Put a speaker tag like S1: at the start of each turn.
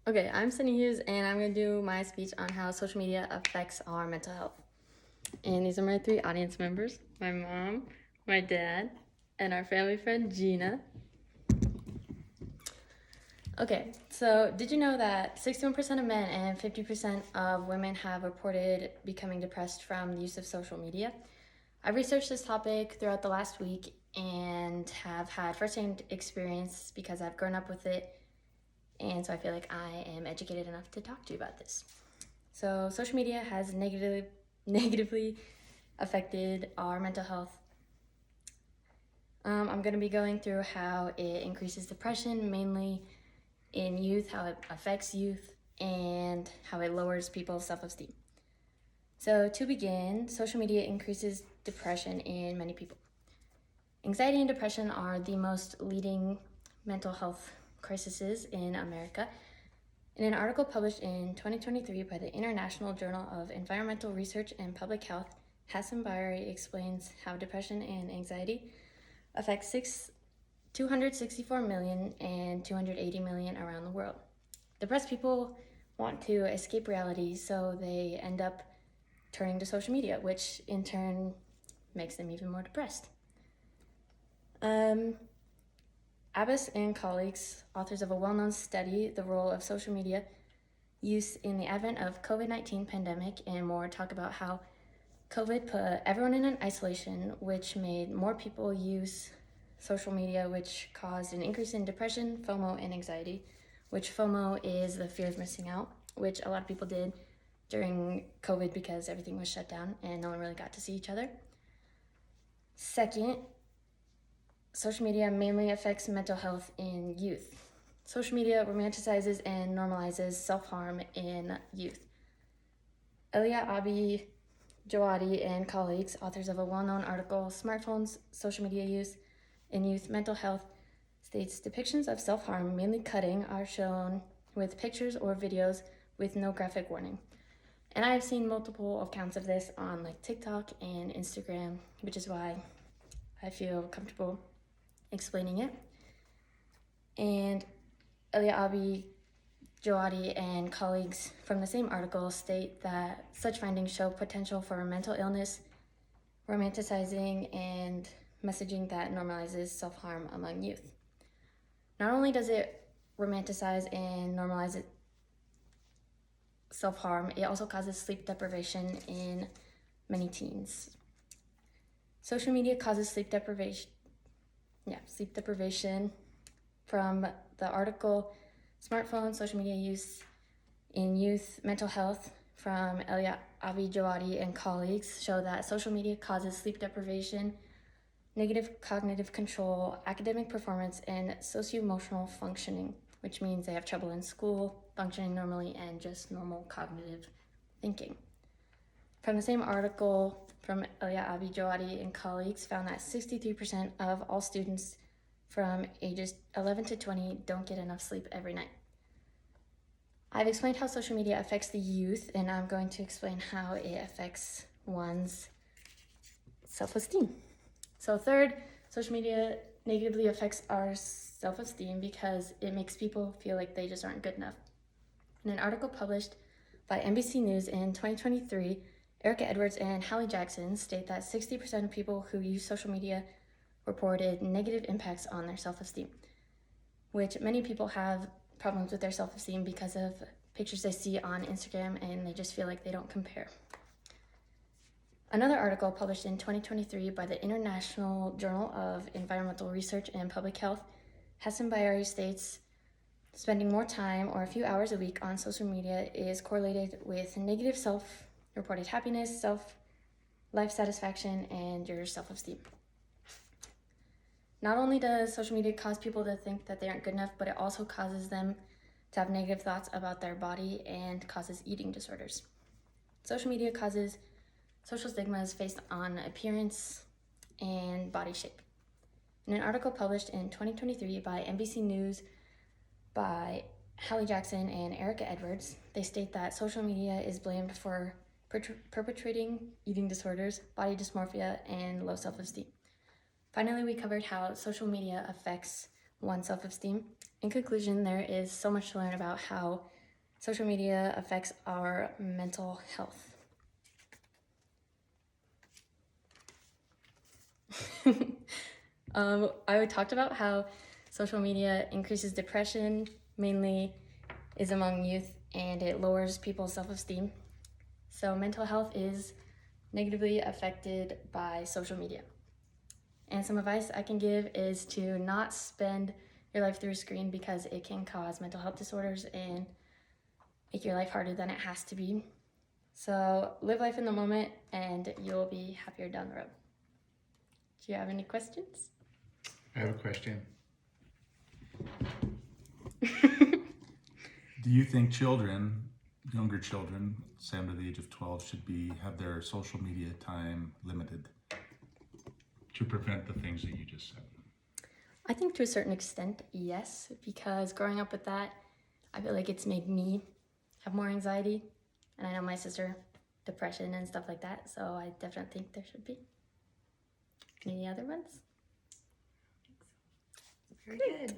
S1: Okay, I'm Sunny Hughes, and I'm going to do my speech on how social media affects our mental health. And these are my three audience members: my mom, my dad, and our family friend Gina. Okay, so did you know that 61% of men and 50% of women have reported becoming depressed from the use of social media? I researched this topic throughout the last week and have had firsthand experience because I've grown up with it, and so I feel like I am educated enough to talk to you about this. So social media has negatively affected our mental health. I'm going to be going through how it increases depression, mainly in youth, how it affects youth, and how it lowers people's self-esteem. So to begin, social media increases depression in many people. Anxiety and depression are the most leading mental health crises in America. In an article published in 2023 by the International Journal of Environmental Research and Public Health, Hassan Bayari explains how depression and anxiety affect 264 million and 280 million around the world. Depressed people want to escape reality, so they end up turning to social media, which in turn makes them even more depressed. Abbas and colleagues, authors of a well-known study, The Role of Social Media Use in the Advent of COVID-19 Pandemic and more, talk about how COVID put everyone in an isolation, which made more people use social media, which caused an increase in depression, FOMO, and anxiety, which FOMO is the fear of missing out, which a lot of people did during COVID because everything was shut down and no one really got to see each other. Second, social media mainly affects mental health in youth. Social media romanticizes and normalizes self-harm in youth. Elia Abi Jawadi and colleagues, authors of a well-known article, Smartphones, Social Media Use in Youth Mental Health, states depictions of self-harm, mainly cutting, are shown with pictures or videos with no graphic warning. And I've seen multiple accounts of this on like TikTok and Instagram, which is why I feel comfortable explaining it. And Elia Abi Jawadi and colleagues from the same article state that such findings show potential for mental illness, romanticizing, and messaging that normalizes self-harm among youth. Not only does it romanticize and normalize it self-harm, it also causes sleep deprivation in many teens. Social media causes sleep deprivation from the article Smartphone, Social Media Use in Youth Mental Health from Elia Avi Jawadi and colleagues show that social media causes sleep deprivation, negative cognitive control, academic performance, and socio-emotional functioning, which means they have trouble in school, functioning normally, and just normal cognitive thinking. From the same article from Elia Abi Jawadi and colleagues found that 63% of all students from ages 11 to 20 don't get enough sleep every night. I've explained how social media affects the youth, and I'm going to explain how it affects one's self-esteem. So third, social media negatively affects our self-esteem because it makes people feel like they just aren't good enough. In an article published by NBC News in 2023, Erica Edwards and Hallie Jackson state that 60% of people who use social media reported negative impacts on their self-esteem, which many people have problems with their self-esteem because of pictures they see on Instagram and they just feel like they don't compare. Another article published in 2023 by the International Journal of Environmental Research and Public Health, Hassan Bayari states, spending more time or a few hours a week on social media is correlated with negative self-reported happiness, life satisfaction, and your self-esteem. Not only does social media cause people to think that they aren't good enough, but it also causes them to have negative thoughts about their body and causes eating disorders. Social media causes social stigmas based on appearance and body shape. In an article published in 2023 by NBC News by Hallie Jackson and Erica Edwards, they state that social media is blamed for perpetrating eating disorders, body dysmorphia, and low self-esteem. Finally, we covered how social media affects one's self-esteem. In conclusion, there is so much to learn about how social media affects our mental health? I talked about how social media increases depression, mainly is among youth, and it lowers people's self-esteem. So mental health is negatively affected by social media. And some advice I can give is to not spend your life through a screen because it can cause mental health disorders and make your life harder than it has to be. So live life in the moment and you'll be happier down the road. Do you have any questions?
S2: I have a question. Do you think children, younger children, say under the age of 12, should have their social media time limited to prevent the things that you just said?
S1: I think to a certain extent, yes, because growing up with that, I feel like it's made me have more anxiety. And I know my sister, depression and stuff like that. So I definitely think there should be. Any other ones?
S3: Very good.